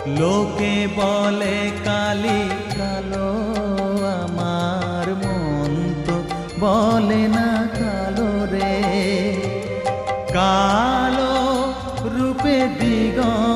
লোকে বলে কালি কালো, আমার মন তো বলে না কালো রে। কালো রূপে দিগন্ত